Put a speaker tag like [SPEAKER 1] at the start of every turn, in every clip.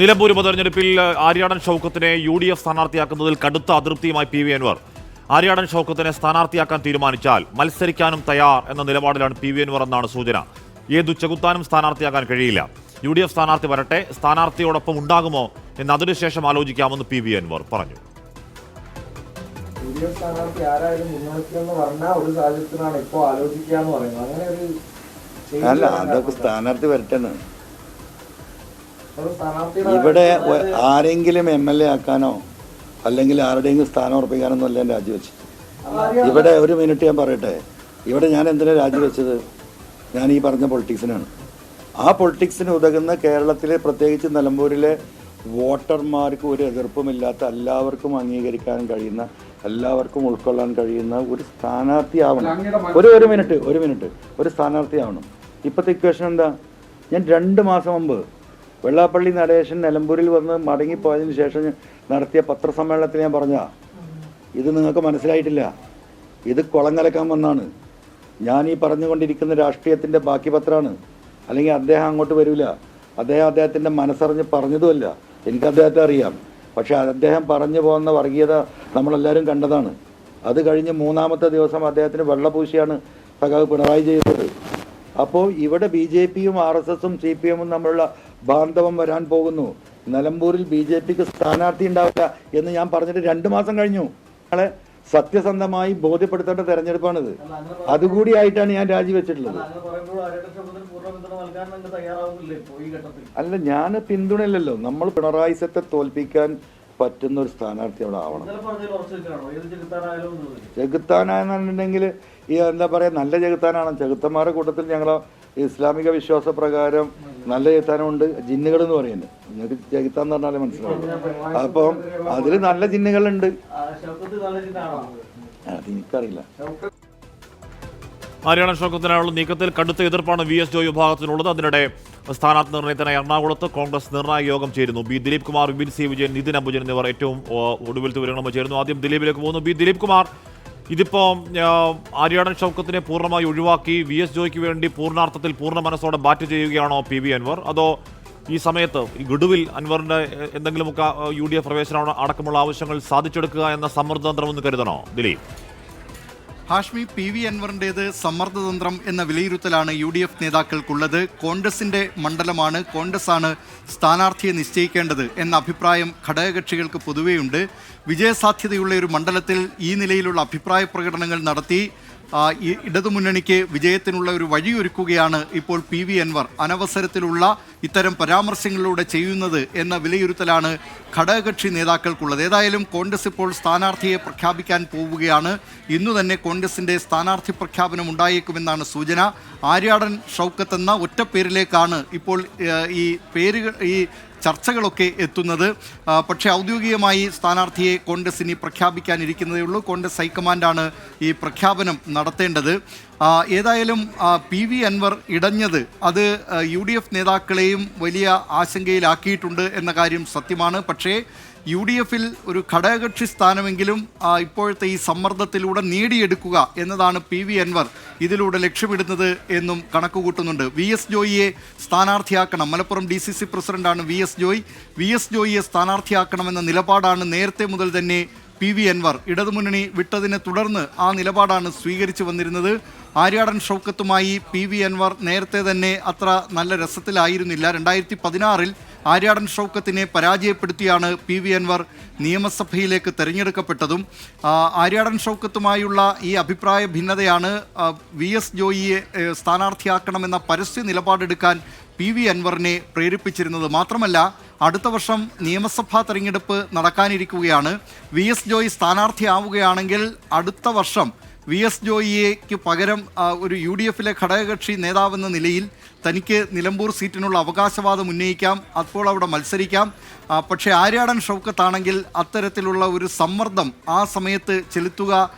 [SPEAKER 1] നിലമ്പൂർ ഉപതെരഞ്ഞെടുപ്പിൽ ആര്യാടൻ ഷൗക്കത്തിനെ UDF സ്ഥാനാർത്ഥിയാക്കുന്നതിൽ കടുത്ത അതൃപ്തിയുമായി PV Anwar. Aryadan ഷൗക്കത്തിനെ സ്ഥാനാർത്ഥിയാക്കാൻ തീരുമാനിച്ചാൽ മത്സരിക്കാനും തയ്യാർ എന്ന നിലപാടിലാണ് PV അൻവർ എന്നാണ് സൂചന. ഏതു ചെകുത്താനും സ്ഥാനാർത്ഥിയാക്കാൻ കഴിയില്ല. UDF സ്ഥാനാർത്ഥി വരട്ടെ, സ്ഥാനാർത്ഥിയോടൊപ്പം ഉണ്ടാകുമോ എന്ന് അതിനുശേഷം ആലോചിക്കാമെന്ന് PV അൻവർ പറഞ്ഞു.
[SPEAKER 2] UDF സ്ഥാനാർത്ഥി ആരായാലും മുന്നോട്ടെന്ന് പറഞ്ഞാൽ ഒരു സാഹചര്യത്തിനാണ് ഇപ്പോൾ ആലോചിക്കാന്ന് പറയുന്നത്. അങ്ങനെ ഒരു
[SPEAKER 3] അല്ല, അതൊക്കെ സ്ഥാനാർത്ഥി വരട്ടെന്ന്.
[SPEAKER 2] സ്ഥാനാർത്ഥിയുടെ
[SPEAKER 3] ഇവിടെ ആരെങ്കിലും MLA ആക്കാനോ അല്ലെങ്കിൽ ആരുടെയെങ്കിലും സ്ഥാനം ഉറപ്പിക്കാനൊന്നും അല്ല ഞാൻ രാജിവെച്ചത്. ഇവിടെ ഒരു മിനിറ്റ് ഞാൻ പറയട്ടെ. ഇവിടെ ഞാൻ എന്തിനാണ് രാജിവെച്ചത്? ഞാൻ ഈ പറഞ്ഞ പൊളിറ്റിക്സിനാണ്. ആ പൊളിറ്റിക്സിന് ഉതകുന്ന കേരളത്തിലെ പ്രത്യേകിച്ച് നിലമ്പൂരിലെ വോട്ടർമാർക്ക് ഒരു എതിർപ്പുമില്ലാത്ത, എല്ലാവർക്കും അംഗീകരിക്കാൻ കഴിയുന്ന, എല്ലാവർക്കും ഉൾക്കൊള്ളാൻ കഴിയുന്ന ഒരു സ്ഥാനാർത്ഥിയാവണം. ഒരു മിനിറ്റ് ഒരു സ്ഥാനാർത്ഥിയാവണം. ഇപ്പോഴത്തെ ഇക്വേഷൻ എന്താ? ഞാൻ 2 മാസം മുമ്പ് വെള്ളാപ്പള്ളി നടേശൻ നിലമ്പൂരിൽ വന്ന് മടങ്ങിപ്പോയതിനു ശേഷം നടത്തിയ പത്രസമ്മേളനത്തിൽ ഞാൻ പറഞ്ഞ ഇത് നിങ്ങൾക്ക് മനസ്സിലായിട്ടില്ല, ഇത് കുളം കലക്കാൻ വന്നാണ്. ഞാൻ ഈ പറഞ്ഞുകൊണ്ടിരിക്കുന്ന രാഷ്ട്രീയത്തിൻ്റെ ബാക്കി പത്രമാണ്. അല്ലെങ്കിൽ അദ്ദേഹം അങ്ങോട്ട് വരില്ല. അദ്ദേഹത്തിൻ്റെ മനസ്സറിഞ്ഞ് പറഞ്ഞതുമല്ല. എനിക്ക് അദ്ദേഹത്തെ അറിയാം. പക്ഷെ അദ്ദേഹം പറഞ്ഞു പോകുന്ന വർഗീയത നമ്മളെല്ലാവരും കണ്ടതാണ്. അത് കഴിഞ്ഞ് 3-ാമത്തെ ദിവസം അദ്ദേഹത്തിന് വെള്ളപൂശിയാണ് സഖാവ് പിണറായി ചെയ്തത്. അപ്പോൾ ഇവിടെ BJPയും RSSും CPMും തമ്മിലുള്ള ബാന്ധവം വരാൻ പോകുന്നു. നിലമ്പൂരിൽ BJPക്ക് സ്ഥാനാർത്ഥി ഉണ്ടാവില്ല എന്ന് ഞാൻ പറഞ്ഞിട്ട് 2 മാസം കഴിഞ്ഞു. ഞങ്ങളെ സത്യസന്ധമായി ബോധ്യപ്പെടുത്തേണ്ട തെരഞ്ഞെടുപ്പാണിത്. അതുകൂടി ആയിട്ടാണ് ഞാൻ രാജിവെച്ചിട്ടുള്ളത്. അല്ല, ഞാൻ പിന്തുണയില്ലല്ലോ. നമ്മൾ പിണറായിസത്തെ തോൽപ്പിക്കാൻ പറ്റുന്ന ഒരു സ്ഥാനാർത്ഥി അവിടെ ആവണം. ചെകുത്താനാണെന്നുണ്ടെങ്കിൽ ഈ എന്താ പറയുക, നല്ല ചെകുത്താനാണ്. ചെകുത്തന്മാരുടെ കൂട്ടത്തിൽ ഞങ്ങൾ ഇസ്ലാമിക വിശ്വാസ പ്രകാരം നല്ല ചെകുത്താനുണ്ട്, ജിന്നുകൾ എന്ന് പറയുന്നത്. നിങ്ങൾക്ക് ചെകുത്താൻ എന്ന് പറഞ്ഞാലേ മനസ്സിലാവും. അപ്പം അതിൽ നല്ല ജിന്നുകളുണ്ട്. അതെനിക്കറിയില്ല.
[SPEAKER 1] ആര്യാടൻ ഷൗക്കത്തിനായുള്ള നീക്കത്തിൽ കടുത്ത എതിർപ്പാണ് VS ജോയ് വിഭാഗത്തിനുള്ളത്. അതിനിടെ സ്ഥാനാർത്ഥി നിർണയത്തിനായി എറണാകുളത്ത് കോൺഗ്രസ് നിർണായക യോഗം ചേരുന്നു. ദിലീപ് കുമാർ, വിപിൻ സി വിജയൻ, നിതിൻ അംബുജൻ എന്നിവർ ഏറ്റവും ഒടുവിലത്തെ വിവരങ്ങളുമായി ചേരുന്നു. ആദ്യം ദിലീപിലേക്ക് പോകുന്നു. ദിലീപ് കുമാർ, ഇതിപ്പോൾ ആര്യാടൻ ഷൗക്കത്തിനെ പൂർണ്ണമായി ഒഴിവാക്കി VS ജോയ്ക്ക് വേണ്ടി പൂർണ്ണാർത്ഥത്തിൽ പൂർണ്ണ മനസ്സോടെ ബാറ്റ് ചെയ്യുകയാണോ PV അൻവർ? അതോ ഈ സമയത്ത് ഈ ഗഡുവിൽ അൻവറിന്റെ എന്തെങ്കിലുമൊക്കെ UDF പ്രവേശനം അടക്കമുള്ള ആവശ്യങ്ങൾ സാധിച്ചെടുക്കുക എന്ന സമ്മർദ്ദതന്ത്രമെന്ന് കരുതണോ ദിലീപ്?
[SPEAKER 4] ഹാഷ്മി, PV അൻവറിൻ്റേത് സമ്മർദ്ദതന്ത്രം എന്ന വിലയിരുത്തലാണ് UDF നേതാക്കൾക്കുള്ളത്. കോൺഗ്രസിൻ്റെ മണ്ഡലമാണ്, കോൺഗ്രസ്സാണ് സ്ഥാനാർത്ഥിയെ നിശ്ചയിക്കേണ്ടത് എന്ന അഭിപ്രായം ഘടകകക്ഷികൾക്ക് പൊതുവെയുണ്ട്. വിജയസാധ്യതയുള്ള ഒരു മണ്ഡലത്തിൽ ഈ നിലയിലുള്ള അഭിപ്രായ പ്രകടനങ്ങൾ നടത്തി ഇടതുമുന്നണിക്ക് വിജയത്തിനുള്ള ഒരു വഴിയൊരുക്കുകയാണ് ഇപ്പോൾ PV അൻവർ അനവസരത്തിലുള്ള ഇത്തരം പരാമർശങ്ങളിലൂടെ ചെയ്യുന്നത് എന്ന വിലയിരുത്തലാണ് ഘടകകക്ഷി നേതാക്കൾക്കുള്ളത്. ഏതായാലും കോൺഗ്രസ് ഇപ്പോൾ സ്ഥാനാർത്ഥിയെ പ്രഖ്യാപിക്കാൻ പോവുകയാണ്. ഇന്നു തന്നെ കോൺഗ്രസിൻ്റെ സ്ഥാനാർത്ഥി പ്രഖ്യാപനം ഉണ്ടായേക്കുമെന്നാണ് സൂചന. ആര്യാടൻ ഷൗക്കത്ത് എന്ന ഒറ്റ പേരിലേക്കാണ് ഇപ്പോൾ ഈ ചർച്ചകളൊക്കെ എത്തുന്നത്. പക്ഷേ ഔദ്യോഗികമായി സ്ഥാനാർത്ഥിയെ കോൺഗ്രസ് ഇനി പ്രഖ്യാപിക്കാനിരിക്കുന്നതേ ഉള്ളൂ. കോൺഗ്രസ് ഹൈക്കമാൻഡാണ് ഈ പ്രഖ്യാപനം നടത്തേണ്ടത്. ഏതായാലും PV അൻവർ ഇടഞ്ഞത് അത് UDF നേതാക്കളെയും വലിയ ആശങ്കയിലാക്കിയിട്ടുണ്ട് എന്ന കാര്യം സത്യമാണ്. പക്ഷേ UDFൽ ഒരു ഘടകകക്ഷി സ്ഥാനമെങ്കിലും ഇപ്പോഴത്തെ ഈ സമ്മർദ്ദത്തിലൂടെ നേടിയെടുക്കുക എന്നതാണ് PV അൻവർ ഇതിലൂടെ ലക്ഷ്യമിടുന്നത് എന്നും കണക്കുകൂട്ടുന്നുണ്ട്. VS ജോയിയെ സ്ഥാനാർത്ഥിയാക്കണം. മലപ്പുറം DCC പ്രസിഡന്റാണ് VS ജോയിയെ സ്ഥാനാർത്ഥിയാക്കണമെന്ന നിലപാടാണ് നേരത്തെ മുതൽ തന്നെ PV അൻവർ ഇടതുമുന്നണി വിട്ടതിനെ തുടർന്ന് ആ നിലപാടാണ് സ്വീകരിച്ചു വന്നിരുന്നത്. ആര്യാടൻ ഷൗക്കത്തുമായി PV അൻവർ നേരത്തെ തന്നെ അത്ര നല്ല രസത്തിലായിരുന്നില്ല. 2016 ആര്യാടൻ ഷൗക്കത്തിനെ പരാജയപ്പെടുത്തിയാണ് PV അൻവർ നിയമസഭയിലേക്ക് തെരഞ്ഞെടുക്കപ്പെട്ടതും. ആര്യാടൻ ഷൗക്കത്തുമായുള്ള ഈ അഭിപ്രായ ഭിന്നതയാണ് VS ജോയിയെ സ്ഥാനാർത്ഥിയാക്കണമെന്ന പരസ്യ നിലപാടെടുക്കാൻ PV അൻവറിനെ പ്രേരിപ്പിച്ചിരുന്നത്. മാത്രമല്ല, അടുത്ത വർഷം നിയമസഭാ തെരഞ്ഞെടുപ്പ് നടക്കാനിരിക്കുകയാണ്. VS ജോയി സ്ഥാനാർത്ഥിയാവുകയാണെങ്കിൽ അടുത്ത വർഷം VS ജോയിക്ക് പകരം ഒരു UDFലെ ഘടകകക്ഷി നേതാവെന്ന നിലയിൽ തനിക്ക് നിലമ്പൂർ സീറ്റിനുള്ള അവകാശവാദം ഉന്നയിക്കാം. അപ്പോൾ അവിടെ മത്സരിക്കാം. പക്ഷേ ആര്യാടൻ ഷൗക്കത്താണെങ്കിൽ അത്തരത്തിലുള്ള ഒരു സമ്മർദ്ദം ആ സമയത്ത് ചെലുത്തുക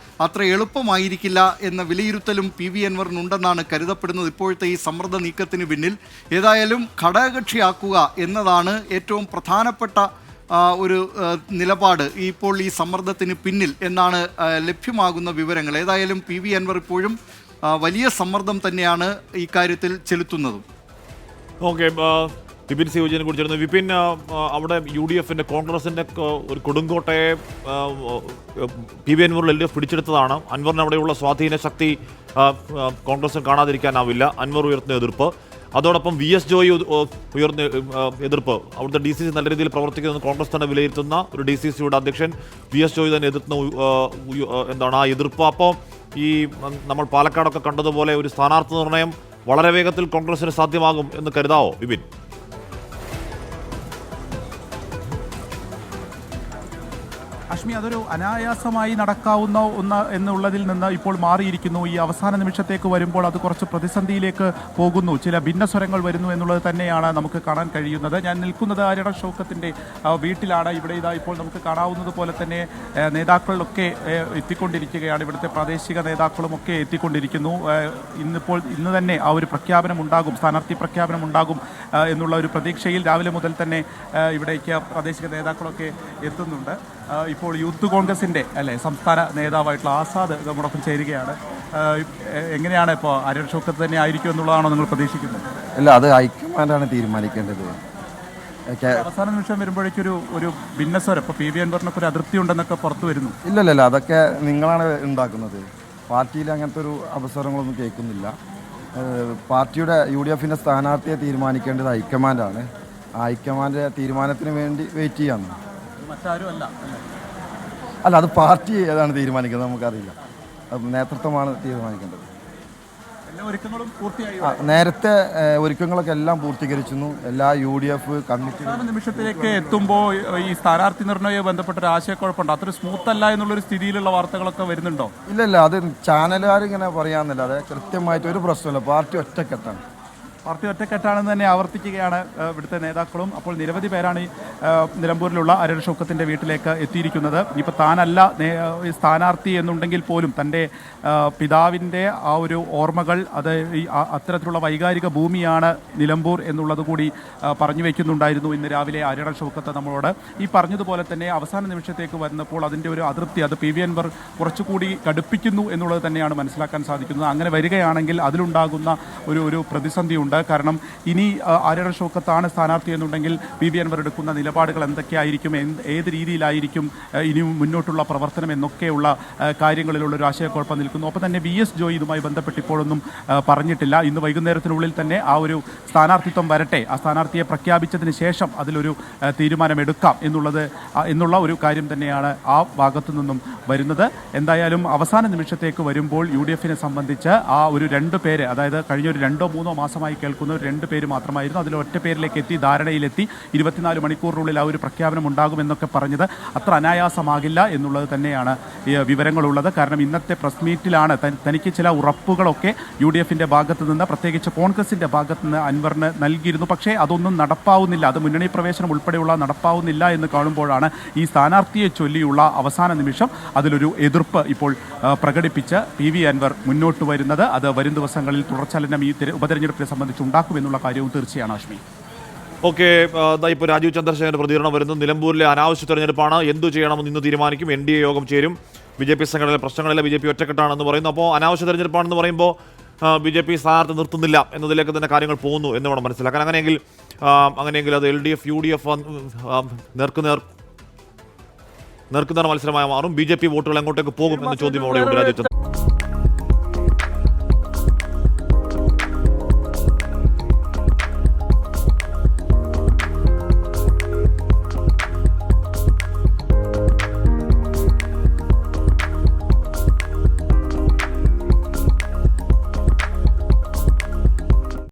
[SPEAKER 4] അത്ര എളുപ്പമായിരിക്കില്ല എന്ന വിലയിരുത്തലും PV അൻവറിനുണ്ടെന്നാണ് കരുതപ്പെടുന്നത് ഇപ്പോഴത്തെ ഈ സമ്മർദ്ദ നീക്കത്തിന് പിന്നിൽ. ഏതായാലും ഘടകകക്ഷിയാക്കുക എന്നതാണ് ഏറ്റവും പ്രധാനപ്പെട്ട ഒരു നിലപാട് ഇപ്പോൾ ഈ സമ്മർദ്ദത്തിന് പിന്നിൽ എന്നാണ് ലഭ്യമാകുന്ന വിവരങ്ങൾ. ഏതായാലും PV അൻവർ ഇപ്പോഴും വലിയ സമ്മർദ്ദം തന്നെയാണ് ഇക്കാര്യത്തിൽ ചെലുത്തുന്നതും.
[SPEAKER 1] ഓക്കെ, വിപിൻ സി വിജയനെ കുറിച്ചിരുന്നു. വിപിൻ, അവിടെ UDF-ന്റെ കോൺഗ്രസിന്റെ ഒരു കൊടുങ്കോട്ടയെ PV അൻവറിൽ LDF പിടിച്ചെടുത്തതാണ്. അൻവറിന് അവിടെയുള്ള സ്വാധീന ശക്തി കോൺഗ്രസിന് കാണാതിരിക്കാനാവില്ല. അൻവർ ഉയർത്തുന്ന എതിർപ്പ്, അതോടൊപ്പം VS ജോയി ഉയർന്ന എതിർപ്പ്, അവിടുത്തെ DCC നല്ല രീതിയിൽ പ്രവർത്തിക്കുന്നത് കോൺഗ്രസ് തന്നെ വിലയിരുത്തുന്ന ഒരു DCCയുടെ അധ്യക്ഷൻ VS ജോയി തന്നെ എതിർക്കുന്ന എന്താണ് ആ എതിർപ്പ്. അപ്പോൾ ഈ നമ്മൾ പാലക്കാടൊക്കെ കണ്ടതുപോലെ ഒരു സ്ഥാനാർത്ഥി നിർണയം വളരെ വേഗത്തിൽ കോൺഗ്രസിന് സാധ്യമാകും എന്ന് കരുതാവോ വിപിൻ?
[SPEAKER 5] അശ്മി, അതൊരു അനായാസമായി നടക്കാവുന്ന ഒന്ന് എന്നുള്ളതിൽ നിന്ന് ഇപ്പോൾ മാറിയിരിക്കുന്നു. ഈ അവസാന നിമിഷത്തേക്ക് വരുമ്പോൾ അത് കുറച്ച് പ്രതിസന്ധിയിലേക്ക് പോകുന്നു. ചില ഭിന്നസ്വരങ്ങൾ വരുന്നു എന്നുള്ളത് തന്നെയാണ് നമുക്ക് കാണാൻ കഴിയുന്നത്. ഞാൻ നിൽക്കുന്നത് ആര്യട ഷൗക്കത്തിൻ്റെ വീട്ടിലാണ്. ഇവിടെ ഇതാ ഇപ്പോൾ നമുക്ക് കാണാവുന്നത് പോലെ തന്നെ നേതാക്കളൊക്കെ എത്തിക്കൊണ്ടിരിക്കുകയാണ്. ഇവിടുത്തെ പ്രാദേശിക നേതാക്കളും ഒക്കെ എത്തിക്കൊണ്ടിരിക്കുന്നു. ഇന്ന് തന്നെ ആ ഒരു പ്രഖ്യാപനം ഉണ്ടാകും, സ്ഥാനാർത്ഥി പ്രഖ്യാപനം ഉണ്ടാകും എന്നുള്ള ഒരു പ്രതീക്ഷയിൽ രാവിലെ മുതൽ തന്നെ ഇവിടേക്ക് പ്രാദേശിക നേതാക്കളൊക്കെ എത്തുന്നുണ്ട്. ഇപ്പോൾ യൂത്ത് കോൺഗ്രസിൻ്റെ സംസ്ഥാന നേതാവായിട്ടുള്ള ആസാദ് നമ്മോടൊപ്പം ചേരുകയാണ്. എങ്ങനെയാണ് ഇപ്പോൾ ആര്യട ഷൗക്കത്ത് തന്നെ ആയിരിക്കും എന്നുള്ളതാണോ നിങ്ങൾ പ്രതീക്ഷിക്കുന്നത്?
[SPEAKER 6] അല്ല, അത് ഹൈക്കമാൻഡാണ് തീരുമാനിക്കേണ്ടത്.
[SPEAKER 5] അവസാന നിമിഷം വരുമ്പോഴേക്കൊരു ഭിന്നസ്വരം, ഇപ്പോൾ PV അൻവറിനൊക്കെ ഒരു അതിർത്തി ഉണ്ടെന്നൊക്കെ പുറത്തു വരുന്നു.
[SPEAKER 6] ഇല്ലല്ല, അതൊക്കെ നിങ്ങളാണ് ഉണ്ടാക്കുന്നത്. പാർട്ടിയിൽ അങ്ങനത്തെ ഒരു അവസരങ്ങളൊന്നും കേൾക്കുന്നില്ല. പാർട്ടിയുടെ UDF-ന്റെ സ്ഥാനാർത്ഥിയെ തീരുമാനിക്കേണ്ടത് ഹൈക്കമാൻഡാണ്. ആ ഹൈക്കമാൻഡ് തീരുമാനത്തിന് വേണ്ടി വെയിറ്റ് ചെയ്യാമെന്ന്.
[SPEAKER 5] മറ്റാരും അല്ല.
[SPEAKER 6] അല്ല, അത് പാർട്ടി ഏതാണ് തീരുമാനിക്കുന്നത് നമുക്കറിയില്ല. അത് നേതൃത്വമാണ് തീരുമാനിക്കേണ്ടത്.
[SPEAKER 5] എല്ലാ ഒരുക്കങ്ങളും പൂർത്തിയായി.
[SPEAKER 6] നേരത്തെ ഒരുക്കങ്ങളൊക്കെ എല്ലാം പൂർത്തീകരിച്ചിരുന്നു. എല്ലാ UDF കമ്മിറ്റി
[SPEAKER 5] നിമിഷത്തിലേക്ക് എത്തുമ്പോൾ ഈ സ്ഥാനാർത്ഥി നിർണ്ണയവുമായി ബന്ധപ്പെട്ട ഒരു ആശയക്കുഴപ്പമുണ്ട്. അത്ര സ്മൂത്ത് അല്ല എന്നുള്ളൊരു സ്ഥിതിയിലുള്ള വാർത്തകളൊക്കെ വരുന്നുണ്ടോ?
[SPEAKER 6] ഇല്ലല്ല, അത് ചാനലുകാർ ഇങ്ങനെ പറയാമെന്നല്ല. അത് കൃത്യമായിട്ട് ഒരു പ്രശ്നമില്ല. പാർട്ടി ഒറ്റക്കെട്ടാണ്.
[SPEAKER 5] പാർട്ടി ഒറ്റക്കെട്ടാണെന്ന് തന്നെ ആവർത്തിക്കുകയാണ് ഇവിടുത്തെ നേതാക്കളും. അപ്പോൾ നിരവധി പേരാണ് ഈ നിലമ്പൂരിലുള്ള ആര്യട ഷൗക്കത്തിൻ്റെ വീട്ടിലേക്ക് എത്തിയിരിക്കുന്നത്. ഇപ്പോൾ താനല്ല സ്ഥാനാർത്ഥി എന്നുണ്ടെങ്കിൽ പോലും തൻ്റെ പിതാവിൻ്റെ ആ ഒരു ഓർമ്മകൾ, അത് ഈ അത്തരത്തിലുള്ള വൈകാരിക ഭൂമിയാണ് നിലമ്പൂർ എന്നുള്ളത് കൂടി പറഞ്ഞു വയ്ക്കുന്നുണ്ടായിരുന്നു ഇന്ന് രാവിലെ ആര്യട ഷൗക്കത്ത് നമ്മളോട്. ഈ പറഞ്ഞതുപോലെ തന്നെ അവസാന നിമിഷത്തേക്ക് വരുന്നപ്പോൾ അതിൻ്റെ ഒരു അതൃപ്തി, അത് PV അൻവർ കുറച്ചുകൂടി കടുപ്പിക്കുന്നു എന്നുള്ളത് തന്നെയാണ് മനസ്സിലാക്കാൻ സാധിക്കുന്നത്. അങ്ങനെ വരികയാണെങ്കിൽ അതിലുണ്ടാകുന്ന ഒരു പ്രതിസന്ധിയുണ്ട്. കാരണം ഇനി ആര്യട ഷൗക്കത്താണ് സ്ഥാനാർത്ഥി എന്നുണ്ടെങ്കിൽ PV അൻവർ എടുക്കുന്ന നിലപാടുകൾ എന്തൊക്കെയായിരിക്കും, ഏത് രീതിയിലായിരിക്കും ഇനി മുന്നോട്ടുള്ള പ്രവർത്തനം എന്നൊക്കെയുള്ള കാര്യങ്ങളിലുള്ള ഒരു ആശയക്കുഴപ്പം നിൽക്കുന്നു. ഒപ്പം തന്നെ VS ജോയി ഇതുമായി ബന്ധപ്പെട്ട് ഇപ്പോഴൊന്നും പറഞ്ഞിട്ടില്ല. ഇന്ന് വൈകുന്നേരത്തിനുള്ളിൽ തന്നെ ആ ഒരു സ്ഥാനാർത്ഥിത്വം വരട്ടെ, ആ സ്ഥാനാർത്ഥിയെ പ്രഖ്യാപിച്ചതിന് ശേഷം അതിലൊരു തീരുമാനമെടുക്കാം എന്നുള്ള ഒരു കാര്യം തന്നെയാണ് ആ ഭാഗത്തു നിന്നും വരുന്നത്. എന്തായാലും അവസാന നിമിഷത്തേക്ക് വരുമ്പോൾ UDF-നെ സംബന്ധിച്ച് ആ ഒരു 2 പേര്, അതായത് കഴിഞ്ഞ ഒരു 2-3 മാസമായി കേൾക്കുന്ന 2 പേര് മാത്രമായിരുന്നു. അതിൽ ഒറ്റ പേരിലേക്ക് എത്തി, ധാരണയിലെത്തി. 24 മണിക്കൂറിനുള്ളിൽ ആ ഒരു പ്രഖ്യാപനം ഉണ്ടാകുമെന്നൊക്കെ പറഞ്ഞത് അത്ര അനായാസമാകില്ല എന്നുള്ളത് തന്നെയാണ് വിവരങ്ങളുള്ളത്. കാരണം ഇന്നത്തെ പ്രസ് മീറ്റിലാണ് തനിക്ക് ചില ഉറപ്പുകളൊക്കെ UDF-ന്റെ ഭാഗത്തു നിന്ന്, പ്രത്യേകിച്ച് കോൺഗ്രസിൻ്റെ ഭാഗത്തു നിന്ന് അൻവറിന് നൽകിയിരുന്നു. പക്ഷേ അതൊന്നും നടപ്പാവുന്നില്ല, അത് മുന്നണി പ്രവേശനം ഉൾപ്പെടെയുള്ള നടപ്പാവുന്നില്ല എന്ന് കാണുമ്പോഴാണ് ഈ സ്ഥാനാർത്ഥിയെ ചൊല്ലിയുള്ള അവസാന നിമിഷം അതിലൊരു എതിർപ്പ് ഇപ്പോൾ പ്രകടിപ്പിച്ച് PV അൻവർ മുന്നോട്ട് വരുന്നത്. അത് വരും ദിവസങ്ങളിൽ തുടർചലനം ഈ ഉപതെരഞ്ഞെടുപ്പിനെ സംബന്ധിച്ച് ഉണ്ടാക്കുമെന്നുള്ള കാര്യവും തീർച്ചയാണ് അശ്മി.
[SPEAKER 1] ഓക്കെ, ഇപ്പോൾ രാജീവ് ചന്ദ്രശേഖരന്റെ പ്രതികരണം വരുന്നു. നിലമ്പൂരിലെ അനാവശ്യ തെരഞ്ഞെടുപ്പാണ്, എന്തു ചെയ്യണമെന്ന് ഇന്ന് തീരുമാനിക്കും. NDA യോഗം ചേരും. BJP സംഘടനയിലെ പ്രശ്നങ്ങളില്ല, BJP ഒറ്റക്കെട്ടാണെന്ന് പറയുന്നു. അപ്പോൾ അനാവശ്യ തെരഞ്ഞെടുപ്പാണെന്ന് പറയുമ്പോൾ BJP സ്ഥാനാർത്ഥി നിർത്തുന്നില്ല എന്നതിലേക്ക് തന്നെ കാര്യങ്ങൾ പോകുന്നു എന്ന് വേണം മനസ്സിലാക്കാൻ. അങ്ങനെയെങ്കിൽ അത് LDF UDF നേർക്കുനേർ മത്സരമായി മാറും. BJP വോട്ടുകൾ എങ്ങോട്ടേക്ക് പോകും എന്ന ചോദ്യം അവിടെയുണ്ട് രാജീവ് ചന്ദ്രശേഖരൻ.